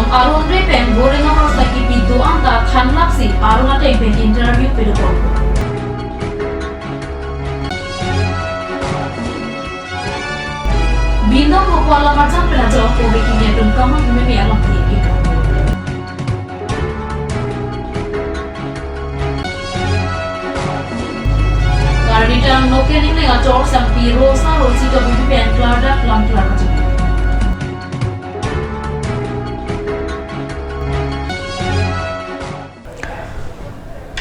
Arun Repen boring hours like itu anta than lapsi Arun ateng pen interview pedupon. Bindong kuala macam pelajar ko bikinnya dun kamu mimi alam ini. Karbi tang noken ini ngacor sampai rosa rosi ke bumi pen kelada kelam macam.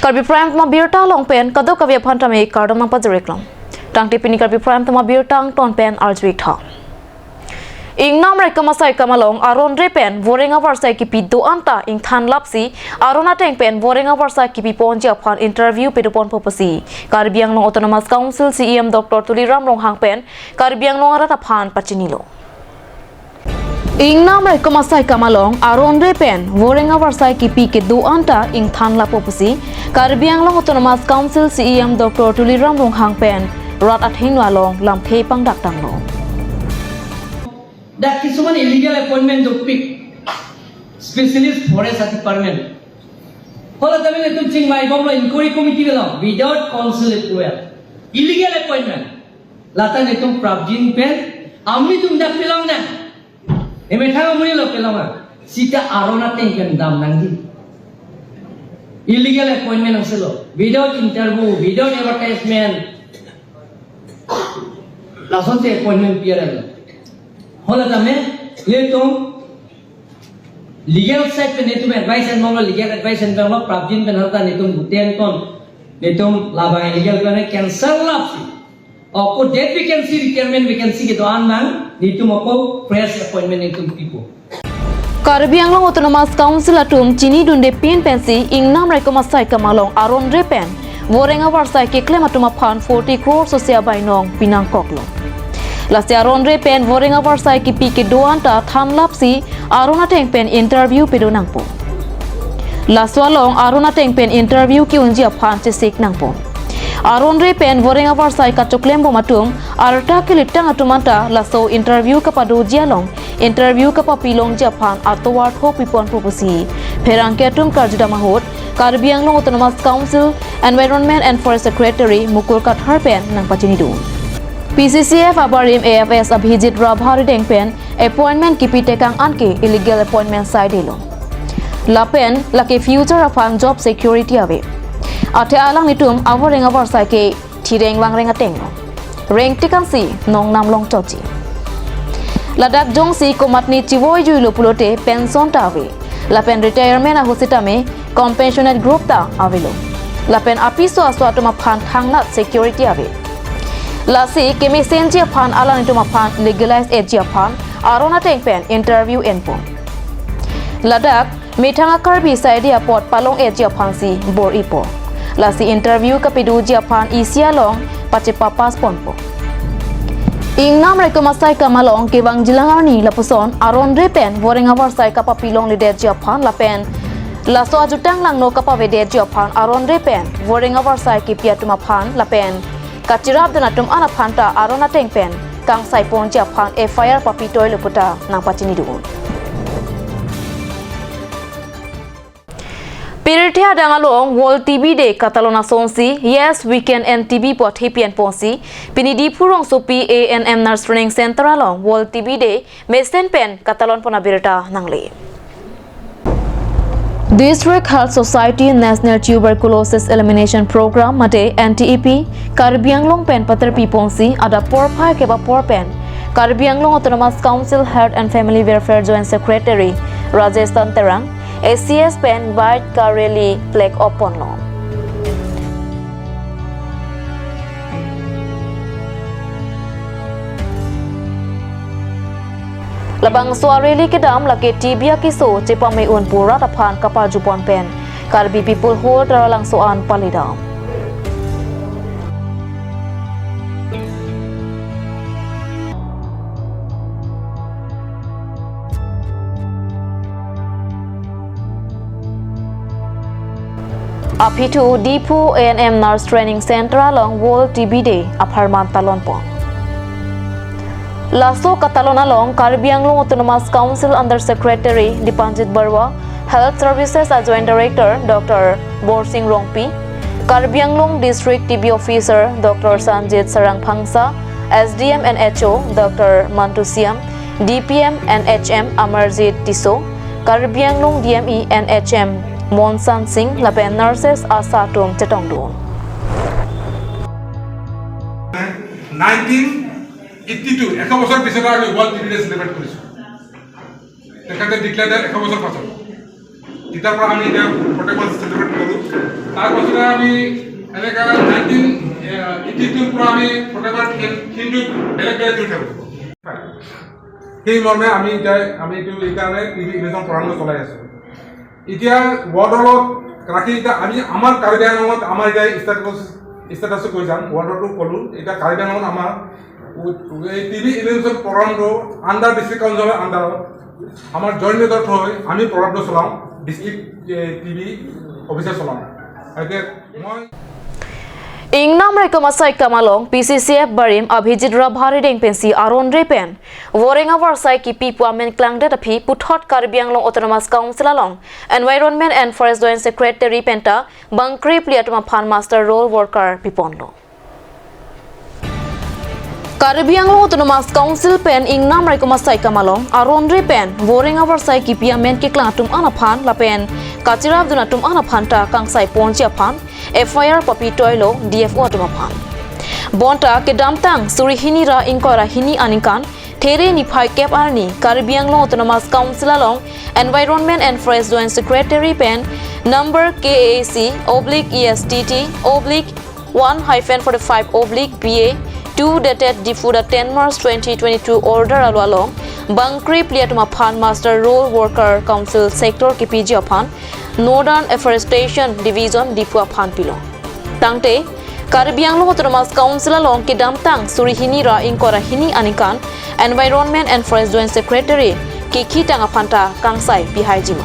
Karbi Prime tama birta long pen kado kavya phanta me kardom nang pajareklam. Tang tipini Karbi Prime tama birtang ton pen arjwik tha. Ing nam rai kamasai kamalong Arun Repen vorenga varsai ki pido anta ing than lapsi Arun ateng pen vorenga varsai ki ponja phan interview pedupon popasi Karbi Anglong Autonomous Council CEM Dr. Tuliram Longhang pen Karbi Anglong arata phan pachinilo. Ing nam rai kamasai kamalong Arun Repen vorenga varsai ki ke do anta ing than la popasi Karbi Anglong Autonomous Council CEM Dr. Tuliram Longhang pen rat athing walong lam phe pang dak tang lo. That kisuman illegal appointment to pick specialist forest department. Hola tamil itu cing mai bomlo inquiry committee belong without council approval. Illegal appointment. Latan itu prabjin pen amni tum dak belong na. Eme thang amni lo belong. Sita arona tengken dam nanggi. Illegal appointment aselo without interview, without advertisement. Lason se appointment pier होला तमे ये तुम legal side पे नहीं तुम advice and मांगो legal advice and मांगो प्राप्तिन पे नरता नहीं तुम बुतेन कौन नहीं तुम लाभांग लीगल करने कैंसर लाप्सी और को डेट वैकेंसी रिक्वायरमेंट वैकेंसी के दौरान मांग नहीं तुम आपको प्रेस अपॉइंटमेंट नहीं तुम पीपो Karbi Anglong Autonomous Council atum chini dunde pin pensi ing nam rai kamasai kamalong Arun Repen vorenga varsai ke claim atuma phan 40 crore sosia bainong pinang koklo. Last Arun Repen vorenga varsai ki ke doanta than lapsi Arun ateng pen interview pedo nangpo. Last walong Arun ateng pen interview ki unjia phan se sik nangpo. Arun Repen vorenga varsai ka choklem bo matung arta ke litang atumanta laso interview ka padu jialong interview ka papilong japan atowar ho pipon proposal pherang ke atum karjuda mahot Karbi Anglong Autonomous Council Environment and Forest Secretary Mukul Kathar pen nang pachinidu. PCCF abarim AFS abhijit rabhari dengpen appointment kipi tekang anke illegal appointment side lo. Lapen laki future afang job security ave. Ate alang nitum awarenga varsai ke thireng wangreng ateng lo. Reng tikan si nong nam long chochi. Ladak jong si komatni chivoy juilo pulote pension ta ave. Lapen retirement ahositame compassionate group ta ave lo. Lapen apiso aswatuma phan thangna security ave. Lasi kemi senji phan alang itu maphan legalize edge phan arona teng pen interview enpon. Ladak mithanga Karbi side port palong edge phan si bor ipo. Lasi interview kapidu phan isia long pachepa paspon po. Ingnam rekomasai kamalong kebang jilangarni lapuson Arun Repen vorenga varsai kapapilong lider phan lapen laso ajutang lang no kapavede phan Arun Repen vorenga varsai kipiatuma phan lapen Kachirap dan atum anak phanta Aruna tengpen kang sai pon Japan FIR papi toy leputa nang pachini du. Pirithia dangalong World TB Day Catalona sonsi Yes We Can NTB pot hipian ponsi pinidi purong sopi ANM Nurse Training Center along World TB Day mesen pen Catalon pona birta nangle. District Health Society National Tuberculosis Elimination Program mate NTEP Karbi Anglong pen paterpi ponsi ada porpai keba porpen Karbi Anglong Autonomous Council Health and Family Welfare Joint Secretary Rajesh Tanterang ACS pen White Kareli Flag Opon lo. Labang suareli kedam laki tibia kiso cepa me un pura tapan kapal jupon pen Karbi people hold ralang soan palidam. Apitu Dipu ANM Nurse Training Center along World TB Day Aparman Talon Pon. Laso Katalona Long, Karbi Anglong Autonomous Council Under Secretary Dipanjit Barwa, Health Services Adjoint Director Dr. Borsing Rongpi, Karbi Anglong District TB Officer Dr. Sanjit Sarang Phangsa, SDM and HO Dr. Mantu Siam, DPM and HM Amarjit Tiso, Karbi Anglong DME and HM Monsan Singh, Lapen Nurses Asatum Chetongdo. 1982 1 বছর পিছতে আমি world TV celebrate কৰিছো তেখেতে declare 1 বছৰ পাছত তেতিয়াৰ পৰা আমি এটা প্ৰটেকল সেলিব্ৰেট কৰো তাৰ পাছতে আমি এনেকা 1982 পৰা আমি প্ৰটেকল কিন্তু বেলেগ বেলেগ কৰি থাকো সেই মৰ্মে আমি এইটো এইকাৰণে টিভি ইলেকশ্যন প্ৰগ্ৰাম চলাই আছো এতিয়া ৱাৰ্ডলত ৰাখি এতিয়া আমি আমাৰ কাৰ্বি আংলঙত আমাৰ এতিয়া ষ্টেটাছ কৈ যাম ৱাৰ্ডটো ক'লো এতিয়া কাৰ্বি আংলঙত আমাৰ টিভি ইলেকশ্যন প্ৰগ্ৰামটো আণ্ডাৰ ডিষ্ট্ৰিক্ট কাউন্সিলৰ আণ্ডাৰত আমাৰ জইণ্ট মেজৰত হৈ আমি প্ৰগ্ৰামটো চলাওঁ ডিষ্ট্ৰিক্ট টিভি অফিচাৰ চলাওঁ এতিয়া মই Ingnam Rekomasai Kamalong, PCCF Barim, Abhijit Rabhari Deng Pensi, Aron Repen, Warenga Varsai Kipi Puamen Klang Datapi, Puthot Karbi Anglong Autonomous Council along, Environment and Forest Joint Secretary Penta, Bangkri Pliatuma Pan Master Role Worker Pipondo. Karbi Anglong Autonomous Council Pen Ingnam Rekomasai Kamalong, Aron Repen, Warenga Varsai Kipi Amen Kiklatum Anapan, Lapen, Kachirab Dunatum Anapanta, Kangsai Ponchia Pan, FIR Papi Toilo, DFO Tumapan. Bonta Kedamtang, Surihini Ra Inkora Hini Anikan, Tere Nipai Kep Arni, Karbi Anglong Autonomous Council along, Environment and Forest Joint Secretary Pen, number KAC/1-45/BA 2 dated Difuda 10 March 2022 order along, Bangkri Pliatuma Pan Master Role Worker Council Sector KPG Apan, Northern Afforestation Division Dipua Pan Pilong. Tangte, Karbi Anglong Autonomous Council along Kidamtang Surihini Ra Inkora Hini Anikan, Environment and Forest Joint Secretary Kiki Tangapanta Kangsai Pihaijima.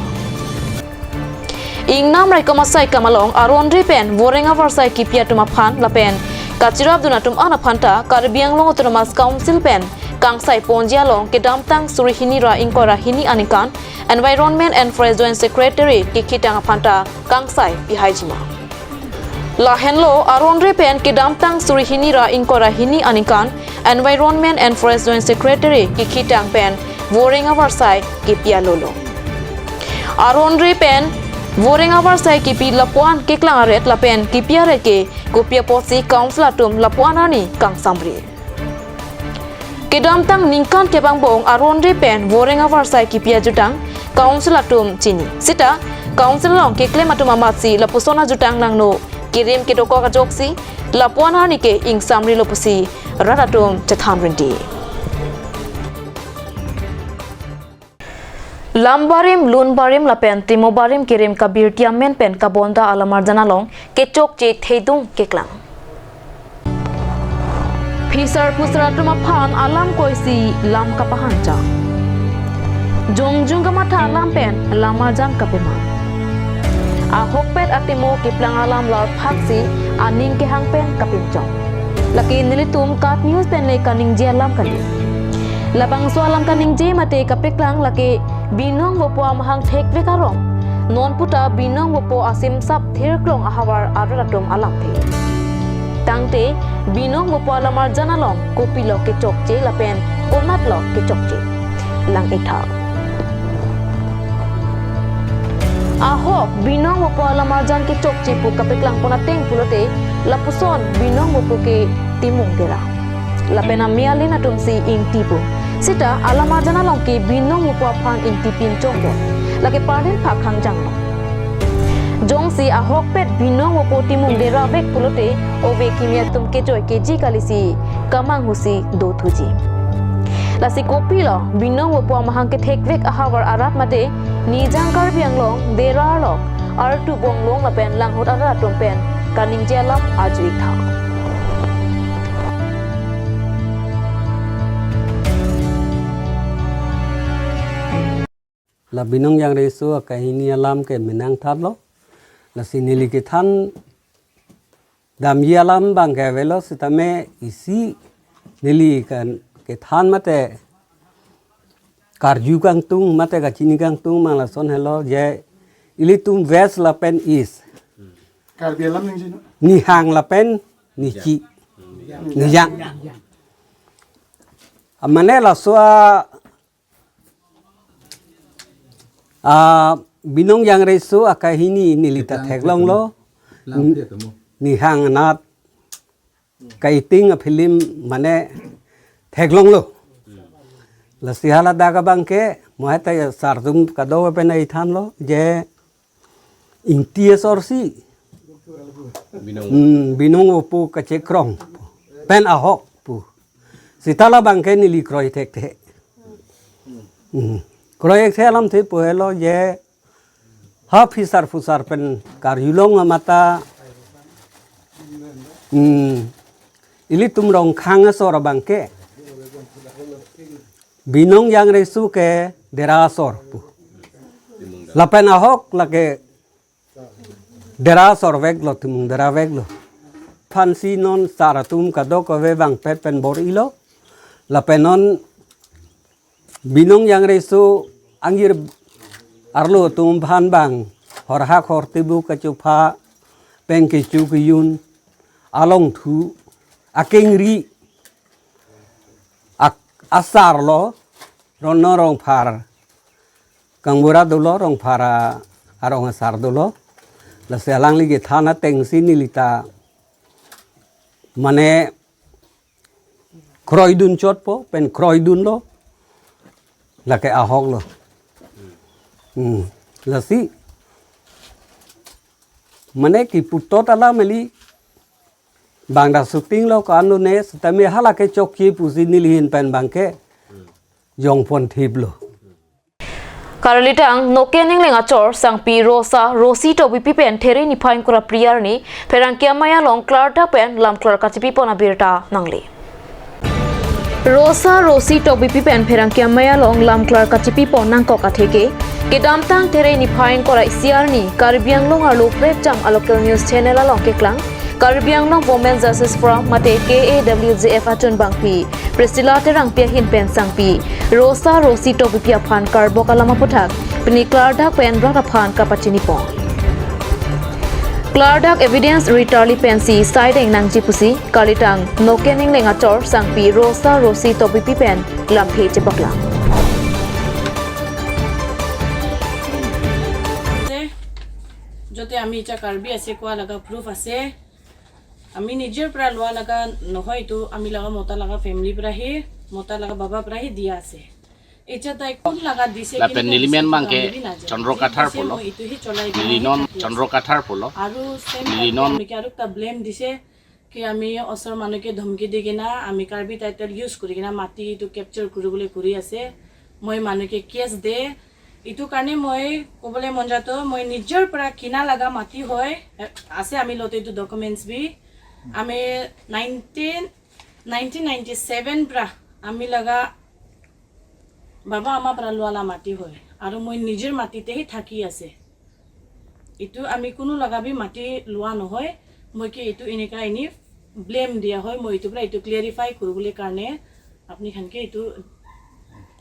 Ingnam Rekomasai Kamalong Aron Repen Warenga Varsai Kipiatuma Pan Lapen Kachirab Dunatum Anapanta Karbi Anglong Autonomous Council Pen Kangsai Ponjialong Kedamtang Surihini Ra Inkora Hini Anikan, Environment and Forest Joint Secretary Kiki Tangapanta Kangsai Pihaijima. Lahenlo Aron Repen Kedamtang Surihini Ra Inkora Hini Anikan, Environment and Forest Joint Secretary Kiki Tangpen Warenga Varsai Kipialolo. Aron Repen Warenga Varsai Kipi Lapuan Kiklangaret Lapen Kipiaret ke Kopia Posi Council Atum Lapuanani Kang Samri. Kedamtang Ningkan Kebangbong Aron Repen Warenga Varsai Kipia Jutang Council Atum Chini. Sita Council Long Kiklem Atum Amatsi Lapusona Jutang Nangno Kirim Kitoko Kajoksi Lapuanani ke Ing Samri Lopusi Radatum Chethamrinti. Lambarim Lunbarim Lapen Timobarim Kirim Kabir Tiamen Pen Kabonda Alamarjana Long Kechok Che Thedung Keklang. Pisar Pusratuma Pan Alam Koisi Lam Kapahancha Jongjung Kamata Alam Pen Lamarjan Kapeman Ahokpet Atimo Kiplang Alam Laut Paksi Aning Kehang Pen Kapinchong Laki Nilitum Kat News Pen Le Kaning Alam Kali Labang Alam Kaning Mate Kapiklang Laki Binong Wopo Amahang Tekve Karong Non Puta Binong Wopo Asim Sap Thirklong Ahawar Aratum Alam Te Tangte Binong Wopo Alamarjana Long Kopilo Kechokche Lapen Onatlo Kechokche Lang Ithao Ahok Binong Wopo Alamarjan Kechokche Pu Kapiklang Ponateng Pulote Lapuson Binong Wopo Ke Timung Gera Lapena Mialina Tumsi Ing Tipu Sita Alamarjana Long Ke Binong Wopo Pan Ing Tipin Chonggo Lake Pardin Pakhang Jangno Jongsi Ahok Pet Binong Wopo Timung Gera Vek Pulote Ove Kimia Tum Kejoy Keji Kalisi Kamang Husi Do Thuji Lasi Kopilo Binong Wopo Amahang Ke Thekvek Ahawar Arat Mate Nijang Karbi Anglong Dera Lok Artu Bonglong Lapen Langhut Aratum Pen Kaning Jalam Ajui Thao La binong yang resu kahini alam ke menang tharlo la sinili ke than dam alam bang ke velo sitame isi nili kan cái than mà thế Karju kang tung mà thế cái chini kang tung mà là son hello je ili tung west là pen east Karbi alam yang sini. ni hang là pen ni chi ni yang amane là soa binong yang resu akai hini nilita theklong lo ni hang nat kai ting a film mane theklong lo la sihala daga bangke mohata sardum kado pe nai than lo je intia sorsi binong opu kache krong pen ahok pu sitala bangke nili kroi thek the kroi the lam the pu hello je ha fisar fusar pen karyulong mata ili tumrong khang sor bangke binong yang resu ke derasor pu lapen ahok lake derasor veglo tumung dera veglo fansi non saratum kado ko ve bang pet pen bor ilo lapenon binong yang resu angir arlo tum bhan bang horha khor tibu kachupa pengke chu kiyun along thu akengri asar lo rono rong phar kangbura dulo rong phara arong asar dulo la selang ligi thana teng sinilita mane kroidun chot po pen kroidun lo la ke ahok lo la si mane ki putot ala meli bangda shooting lo ka anu ne tame hala ke chokki pusi nilhin pen bangke yong pon thib lo Karalitang nokening lenga chor sangpi rosa rosi to bipi pen theri ni phain kora priyar ni pherang kya maya long klarda pen lam klar ka chipi pona birta nangli rosa rosi to bipi pen pherang kya maya long lam klar ka chipi ponang ko ka theke kedam tang theri ni phain kora isiar ni karbiang long alo prep jam a local news channel along ke klang Karbiang long Women's Justice Forum mate KAWJF atun bangpi Priscilla terang pia hin pen sangpi Rosa Rosi to pia phan karbo kalama puthak pini klardak pen rata phan kapachini pon klardak evidence retarli pensi siding nangji pusi kalitang nokening lenga chor sangpi Rosa Rosi to pen lampi chepakla jote ami cha karbi ase kwa laga proof ase আমি নিজের পৰা লোৱা লাগা নহয় তো আমি লাগা মতা লাগা ফ্যামিলি পৰা হি মতা লাগা বাবা পৰা হি দিয়া আছে এটা তাই কোন লাগা দিছে কি নিলিমেন মাংকে চন্দ্রকাঠার পলো নিলিনন চন্দ্রকাঠার পলো আৰু নিলিনন কি আৰু তা ব্লেম দিছে কি আমি অসৰ মানুকে ধমকি দি কিনা আমি কাৰ্বি টাইটেল ইউজ কৰি কিনা মাটি ইটো ক্যাপচাৰ কৰিবলৈ কৰি আছে মই মানুকে কেছ দে ইটো কাৰণে মই কবলে মন যাতো মই নিজৰ পৰা কিনা লাগা মাটি হয় আছে আমি লতে ইটো ডকুমেন্টস বি আমি 1997 পৰা আমি লাগা বাবা আমা পৰা লোৱালা মাটি হয় আৰু মই নিজৰ মাটিতেই থাকি আছে ইটো আমি কোনো লাগাবি মাটি লোৱা নহয় মই কি ইটো এনেকা এনি ব্লেম দিয়া হয় মই ইটো পৰা ইটো ক্লিয়াৰিফাই কৰিবলৈ কাৰণে আপুনি খানকে ইটো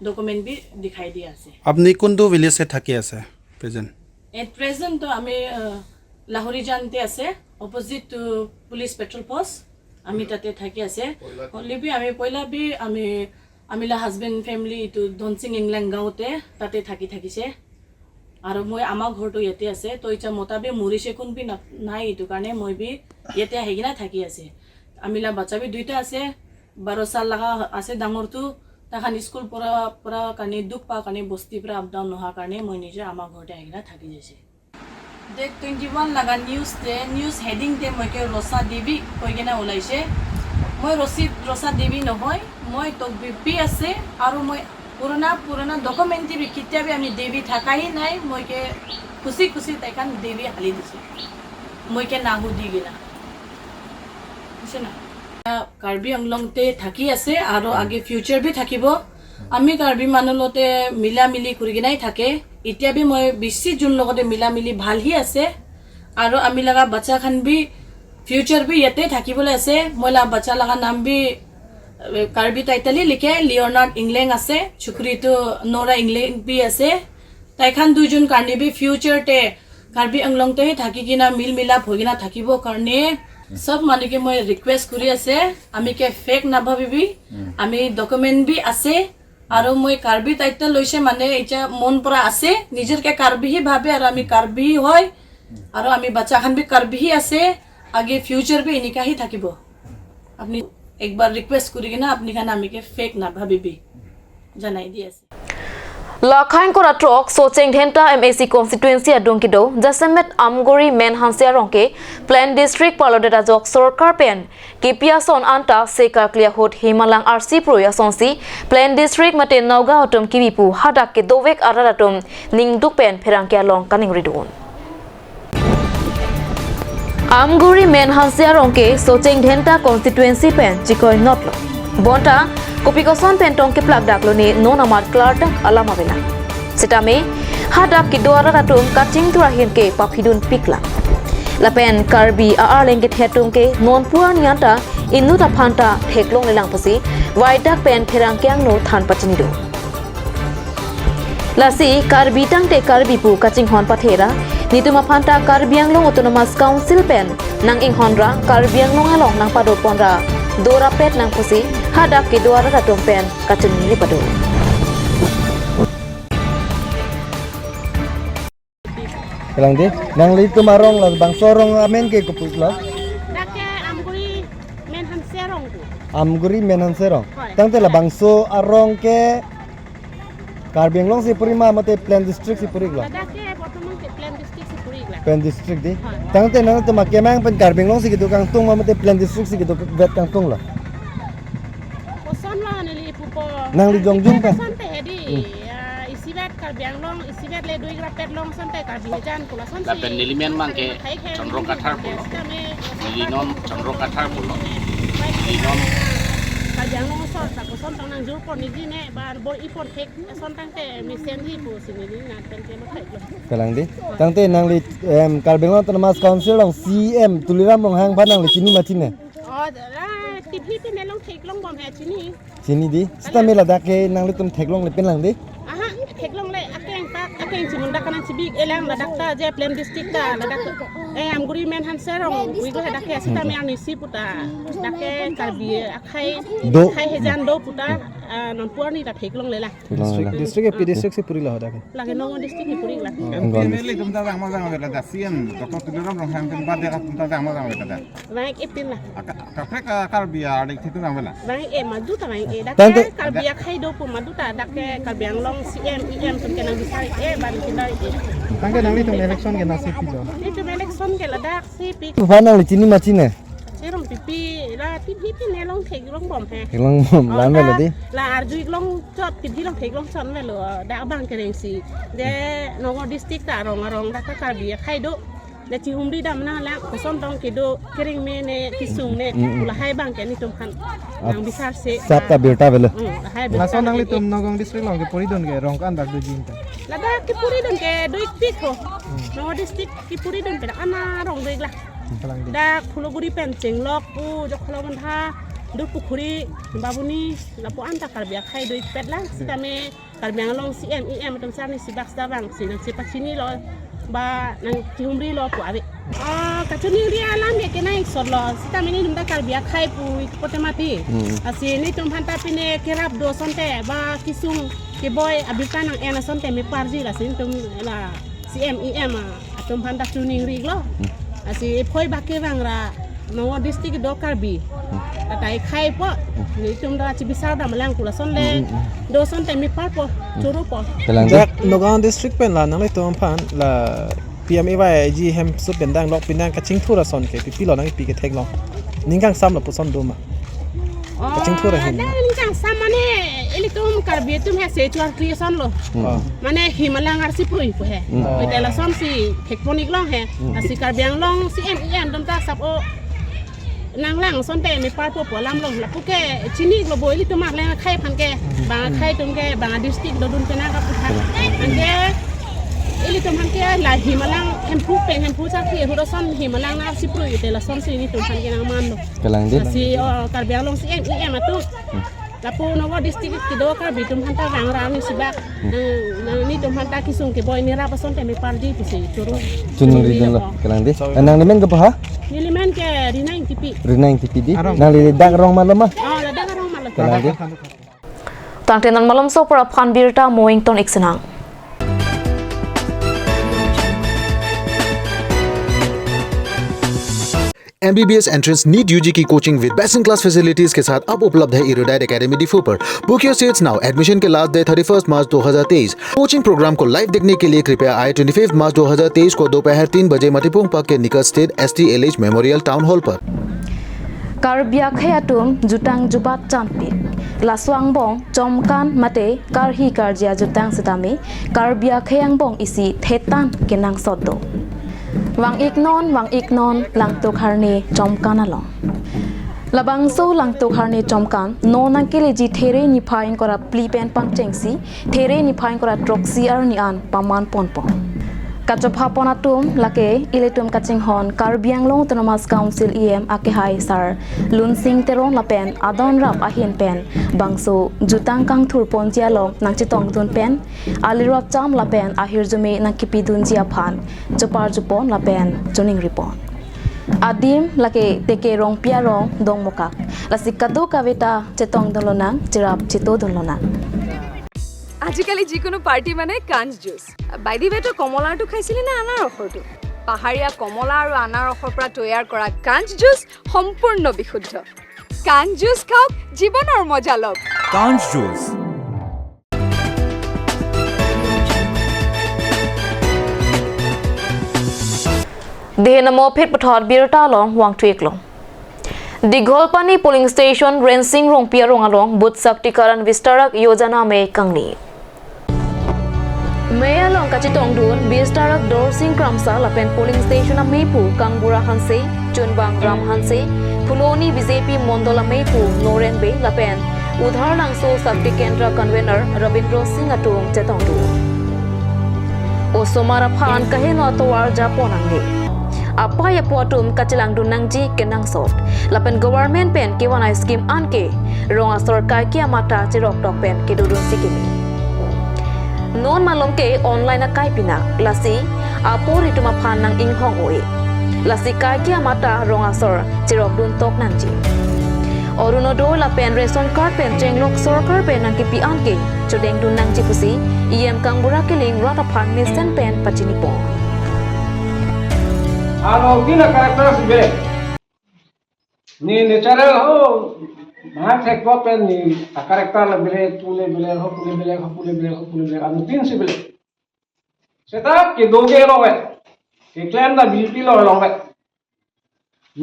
ডকুমেন্ট বি দেখাই দিয়া আছে আপনি কোনটো ভিলেজে থাকি আছে প্রেজেন্ট এট প্রেজেন্ট তো আমি লাহোরি জানতে আছে opposite to police petrol post আমি তাতে থাকি আছে লিবি আমি পয়লা বি আমি লা husband family two Dhan Singh Engleng গাঁওতে তাতে থাকিছে আৰু মই আমাৰ ঘৰটো ইয়াতে আছে তো ইচ্ছা মতাবে মৰিছে কোন বি নাই ইটো কাৰণে মই বি ইয়াতে আহিগিনা থাকি আছে আমি লা বাচ্চা বি দুইটা আছে 12 সাল লাগা আছে ডাঙৰটো তাহান স্কুল পৰা কাৰণে দুখ পা কাৰণে বস্তি পৰা আপ ডাউন নহা কাৰণে মই নিজে আমাৰ ঘৰতে আহিগিনা থাকি যাইছে ডেট 21 লাগা নিউজ হেডিং তে মই কে ৰসা দেৱী কৈ কিনা ওলাইছে মই ৰসা দেৱী নহয় মই তো বিপি আছে আৰু মই পুৰণা ডকুমেন্টি বি কিতাবে আমি দেৱী থাকাই নাই মই কে খুশি তাইকান দেৱী হালি দিছে মই কে নাহু দি গিনা বুঝছে না কাৰ্বি আংলংতে থাকি আছে আৰু আগে ফিউচাৰ বি থাকিব আমি কাৰ্বি মানুহলতে মিলা মিলি কৰি কিনাই থাকে এতিয়া বি মই 20 জুন লগতে মিলা মিলি ভাল হি আছে আৰু আমি লাগা বাচ্চা খান বি ফিউচাৰ বি ইয়াতে থাকিবলৈ আছে মই লা বাচ্চা লাগা নাম বি কাৰ্বি টাইটেলি লিখে লিঅনাৰ্ড ইংলেণ্ড আছে চুকৰিটো নৰা ইংলেণ্ড বি আছে তাইখান দুইজন কাৰণে বি ফিউচাৰতে কাৰ্বি আংলংতে থাকি কিনা মিল মিলাপ হৈ কিনা থাকিব কাৰণে সব মানুহকে মই ৰিকুৱেষ্ট কৰি আছে আমি কে ফেক নাভাবিবি আমি ডকুমেণ্ট বি আছে আৰু মই কাৰ্বি টাইটেল লৈছে মানে এতিয়া মন পৰা আছে নিজৰকে কাৰ্বিহি ভাবে আৰু আমি কাৰ্বি হয় আৰু আমি বাচ্চাখান বি কাৰ্বিহি আছে আগে ফিউচাৰ বি এনেকাহি থাকিব আপনি একবার রিকোয়েস্ট করি কিনা আপনি খান আমিকে ফেক না ভাবিবি জানাই দিয়েছে লাখাইং করা ট্রক সোচেং ঢেন্টা এমএসি কনস্টিটুয়েন্সি আদংকিদো জাসেমেট আমগরি মেন হানসিয়া রংকে প্ল্যান ডিস্ট্রিক্ট পার্লাডেটা জক সরকার পেন কেপিয়াসন আন্টা সেকা ক্লিয়া হোট হিমালাং আরসি প্রয়াসনসি প্ল্যান ডিস্ট্রিক্ট মাতে নওগাঁ অটম কিবিপু হাদাকে দোবেক আরারাটম নিংদুক পেন ফেরাংকিয়া লং কানিং রিদুন আমগুৰি মেন হানসিয়া রংকে সোচেং ঢেন্টা কনস্টিটুয়েন্সি পেন চিকয় নটলো বন্টা কপিকসন পেন টংকে প্লাগ ডাকলোনি নো নামার ক্লার্ট আলামাবেলা সেটামে হাদাপ কি দোয়ারা রাটুম কাচিং তুরাহিন के पाफिदुन पिकला लापेन कार्बी आरलेंगे थेटुम के नॉन पुआ नियांता इन्नु ता फांटा थेकलों लेलांग पसी वाइडाक पेन फेरांग क्यांग नो थान पचिनिदो लासी कार्बी टांगते कार्बी पु काचिं horn पाथेरा नितुमा Phanta Karbi Anglong autonomous council pen नंग इंग हॉनरा कार्बी आंगलों आलों नंग पादो पोंरा दोरा पेट नंग pussy hadap ke dua ratus pen kacun ni padu. Kelang di, nang li tu marong lah, bang sorong amen ke kupus lah. Dake amguri men han serong tu. Amguri men han serong. Tang te lah bang so arong ke Karbi long si puri ma mate plan district si puri lah. Dake pertemuan ke plan district si puri lah. Plan district di. Tang te nang tu makemang pen Karbi long si gitu kang tung ma mate plan district si gitu vet kang tung lah. Nang li jong jung kan? Santai hedi, isi bet Karbiang long, isi bet le dua grapet long santai Karbi hujan pula santai. Tapi nilimen mang ke Chandro Kathar pulo, nilinom Chandro Kathar pulo, nilinom. Karbiang long sor, tak koson tang nang jur pon niji ne, bar bor ipon hek, son tang te misen hi pu sini ni ngan pen ke makai lo. Kelang di, tang te nang li Karbiang long termas council long CM tuliram long hang pan nang li sini macin ne. Oh, tipi pi ne long hek long bom he sini. Sini di, kita mila dak ke nang li tum hek long le pen lang di. Aha, hek long le akeng tak akeng sini dak kanan sibik elang la dak ta je plan district ta la dak am guri men han serong wi go dak ke sita me ani si puta dak ke Karbi akai khai hejan do puta non puar ni dak hek long le la District ke district si puri lah dak. lagi nong district ni puri la Ini tum ta jang jang bela da CM doktor tuliram rong hang tum ba de tum ta jang jang bela da. baik ipin la Ka frek Karbi adik thitu jang bela. baik madu ta baik dak ke Karbi akai do pu madu ta dak ke Karbi ang long CM EM tum ke nang bisa ban kindai Tangke nang li tum election ke nasib pilo. itu election ke la dak si pik Tu fan nang li sini macin ne. serong pipi la tipi pi ne long thek long bom he Hek long lan bela di. la arju long chot tipi long thek long son velo da bang kereng si de nongo district ta rong da ka Karbi khai do de chi humri dam na la ko son dong ke do kereng me ne kisung ne la hai bang ke ni tum khan nang bisar se Sap ta beta bela. hai Lason nang li tum nogong district long ke puri don ke rong kan dak du jin ta. la da ki puri don ke do ik pik ho nongo district ki puri don pe ana rong de la da khuloguri penceng lok pu jok khologan tha du pukhuri babuni la po anta Karbi khai do ik pet la sitame Karbi long CM EM tum sar ni sibak sabang si nang si pachini lo ba nang humri lo pu abi kachuni ri alam ye kenai sor lo sitame ni dum da Karbi khai pu pote mati asi ni tum hanta pine kerap do sonte ba kisung ke boy abikan nang ena sonte me parji la sin tum la CM EM tum hanta tuning ri lo asi phoi bakke bangra no district do Karbi tatai khai po ni tum da chi bisar da malang kula son le do son te mi par po churu po Kelang di. Jak Nogam district pen la nang le tom pan la PMAY ji hem su pen dang lok pinang kaching thura son ke pi lo nang pi ke thek long ningkang sam la pu son do ma kaching thura hin da ningkang sam mane ili tum Karbi tum he se chuar kli son lo mane himalang ar si pui po he ite la son si hekponik long he asi Karbi ang long si em dum ta sap o nang lang son te mi par po lam long la puke chini lo boy li tumak le khai phan ke ba khai tum ke ba district do dun pena ka putha ande Ili tumhan ke la himalang hempu pen hempu sa ki hu son himalang na si pro ite la son si ni tumhan ke nang man lo. Kelang dia. Si Karbi long si em atu. Lapu Novo district ki do Karbi tumhan ta rang rang ni sibak. Ni tumhan ta ki sung ke boy ni ra pason te me pardi pi si turu. Cunung ridon lo. Kelang dia. Nang lemen ke paha? Ni limen ke rinaing tipi. Rinaing tipi di. Nang lidak rong malam mah. Oh, la da rong mal. Kelang dia. Tangtenan malam so para phan birta Moington iksenang. MBBS entrance NEET UG की coaching with best in class facilities के साथ अब उपलब्ध है erudite academy Diphu पर। Book your seats now. Admission के last day 31 March 2023। Coaching program को live देखने के लिए कृपया आए 25 मार्च 2023 को दोपहर 3 बजे मटिपुंग पार्क के निकट स्थित STLH memorial town hall per. Karbi khayatум jutang jubat champik laswang bong chomkan mate karhi karjia jutang sitami Karbi khayang bong isi thetan kenang soddo wang iknon lang tok harni chomkan along labang so lang tok harni chomkan nonang keleji there ni phain kora plipen pangchengsi there ni phain kora troxi arni an paman ponpon Kachopha ponatum lake iletum kaching hon Karbi Anglong Autonomous Council ake hai sar lunsing terong lapen adon rap ahin pen bangso jutang kang thur pon chia long nang chitong dun pen alirap cham lapen ahir jume nang kipi dun chia phan chopar jupon lapen joning ripon adim lake teke rong pia rong dong mokak lasikado kaveta chetong dolonang chirap chito dolonang আজিকালি যিকোনো party মানে কাঞ্জ juice বাইদি বেটো কমলাটো খাইছিলি না আনাৰ ৰসটো পাহাৰীয়া কমলা আৰু আনাৰ ৰসৰ পৰা তৈয়াৰ কৰা কাঞ্জ জুচ সম্পূৰ্ণ বিশুদ্ধ কাঞ্জ জুচ খাওক জীৱনৰ মজা লওক কাঞ্জ juice Dehenamo phet pathot birta long wang twek long Digholpani polling station rensing rong pia rong along but saktikaran vistarak yojana me kangni Maya long kachitong dun vistarak dorsing kramsa lapen polling station a mepu kangbura hanse chunbang ram hanse phuloni BJP mondola mepu noren be lapen udhar langso sakti kendra convener Rabindra Singh atung chetong du Osomara phan kaheno atwar japonange apa ya potum kacilang dunangji kenang sot lapen government pen kewana scheme anke ronga sarkar kia mata chirok tok pen kedurun sikimi non malom ke online akai pina lasi apo rituma phanang inghong oi lasi kai kia mata ronga sor chirok dun tok nanji orunodo lapen ration card pen chenglok sarkar pen nang kipi anke chodeng dun nangji pusi kangbura keling rata phan nesen pen pachini po Alo gina karakter sebe ni natural ho bahar se ko pen ni karakter la bile pule bile anu tin se bile seta ke doge lo we ke claim da BP lo we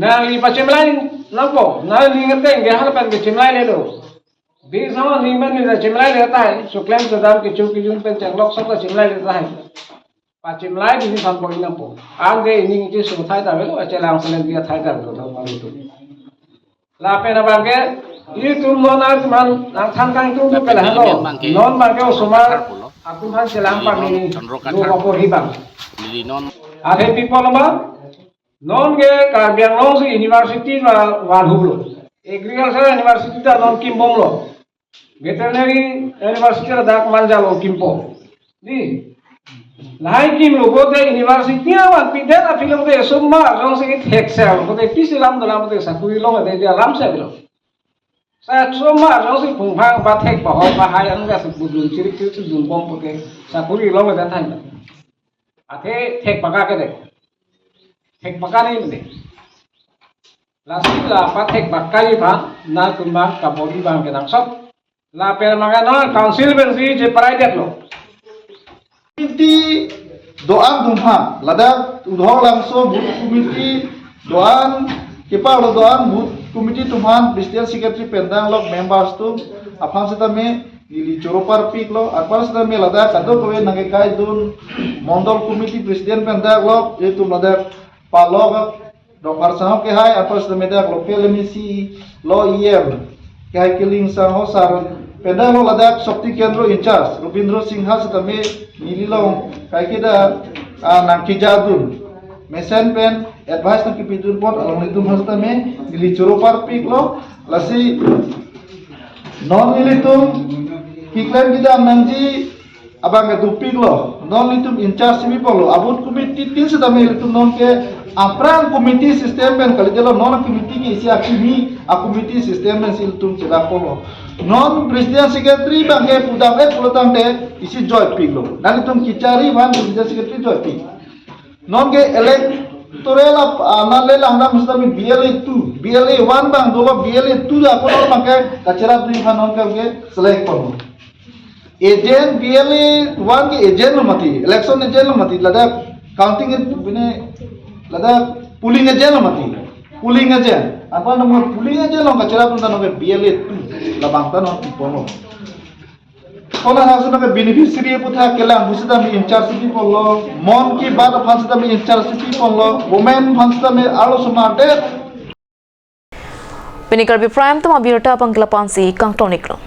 na li pa chimlain lampo na li ngate nge hal pen ke chimlain le lo bi sama ni men ni chimlain leta hai so claim to dam ke chuk ki jun pen changlok sa chimlain leta hai Pachimlai di sini sampai ini pun, angge ini itu semua thai dah belo, aja langsung dia thai dah belo, tahu malu tu. Lapen apa angge, ini tu non ada man, nang thangkang tu tu pelah lo, non bangke osumar, aku kan selang pami dua apa hibang. Ada people apa? Non ke Karbi Anglong si University Walhublo, Agriculture University dah non Kimbom lo, Veterinary University dah Manjalo Kimpo, ni. Lahai kim logo de university awan piden a film de summa rong se hexel ko de pisilam dalam de sakui long de dia lam se bilo sa summa rong se phungphang ba thek ba hoi ba hai ang ga su budun chirik chirik dun bom ko ke sakuri long de than a the thek baga ke de thek baga nei de la si la pa thek bakali ba na kumba ka bodi bang ke dang sop la per magana council ben si je private lo Komiti doan dumha ladak udhor langso but komiti doan kepal doan but komiti tuman Christian secretary pendang lok members tu apang seta me gili choropar pik lo apang seta me ladak kado kowe nangekai dun mondol komiti presiden pendang lok itu ladak palok dokar sahok ke hai apang seta me dak lokal misi lo iem kai kiling saho saron Pendang lo ladak Shakti Kendro Incharge Rubindro Singha setame nililong kaikida nangki jadun mesen pen advice nangki pidun pot along itu hastame nili choro parpik lo lasi non nilitum kiklan kita nangji abang dupik lo non nilitum incharge simi polo abut komiti tin setame nilitum non ke aprang komiti sistem pen kali jalo non komiti ki isi akimi komiti sistem pen nilitum cedak polo non presiden secretary bangke pudam pulotang te isi joy piglo nali tum kicari wan presiden secretary joy pig non ke electoral nale langda mustami BLA 1 bang dolo BLA 2 da kono bangke kacera dui non ke select kono agent BLA 1 ke agent lo mati election agent lo mati lada counting bine lada polling agent lo mati polling agent apa nama polling agent lo kacera pun nang BLA 2 labangta non tipono kola hasu nang beneficiary putha kelang busida mi incharge ti pollo mon ki bad fansida mi incharge ti pollo women fansida mi alo sumate Karbi Prime tama birata pangkelapansi kang toniklo